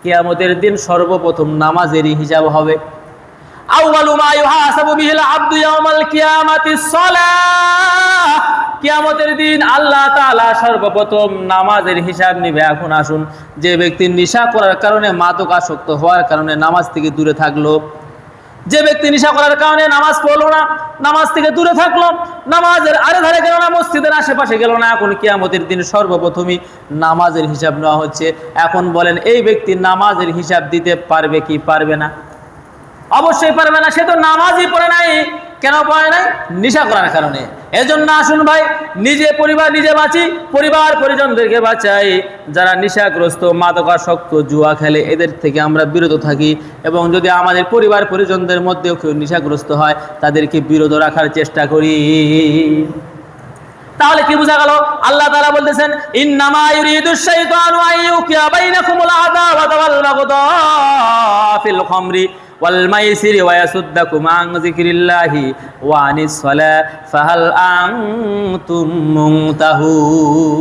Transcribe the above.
কিয়ামতের দিন সর্বপ্রথম নামাজেরই হিসাব হবে। আউয়ালু মা ইউহাসাবু বিহিল আবদু ইয়াউমাল কিয়ামাতিস সালাহ। কিয়ামতের দিন আল্লাহ তাআলা সর্বপ্রথম নামাজের হিসাব নেবে। এখন আসুন, যে ব্যক্তি নেশা করার কারণে, মাদকাসক্ত হওয়ার কারণে নামাজ থেকে দূরে থাকলো, যে ব্যক্তি নেশা করার কারণে নামাজ পড়লো না, নামাজ থেকে দূরে থাকলো, নামাজের আরে ধারে গেল না, মসজিদের আশেপাশে গেল না, এখন কিয়ামতের দিন সর্বপ্রথমই নামাজের হিসাব নেওয়া হচ্ছে। এখন বলেন, এই ব্যক্তি নামাজের হিসাব দিতে পারবে কি পারবে না? অবশ্যই পারবে না। সে তো নামাজই পড়ে নাই। কেন পড়ে নাই? নেশা করার কারণে। এজন্য আসুন ভাই, নিজে পরিবার নিজে বাঁচি, পরিবার পরিজনদেরকে বাঁচাই। যারা নেশাগ্রস্ত, মাদকাসক্ত, জুয়া খেলে, এদের থেকে আমরা বিরত থাকি। এবং যদি আমাদের পরিবার পরিজনদের মধ্যেও কেউ নেশাগ্রস্ত হয়, তাদেরকে বিরত রাখার চেষ্টা করি। তাহলে কি বোঝা গেল? আল্লাহ তাআলা বলতেছেন, ইন্নামা ইউরিদুশ শাইতানু আইয়ুকিয়া বাইনাকুমুল আদাওয়াতা ওয়াল বাগদা ফিল খামরি ওয়াল মাইসিরি ওয়া ইয়াসুদ্দাকুম আন যিকরিল্লাহি ওয়া আনিস সালাহ ফাহাল আনতুম মুনতাহুন।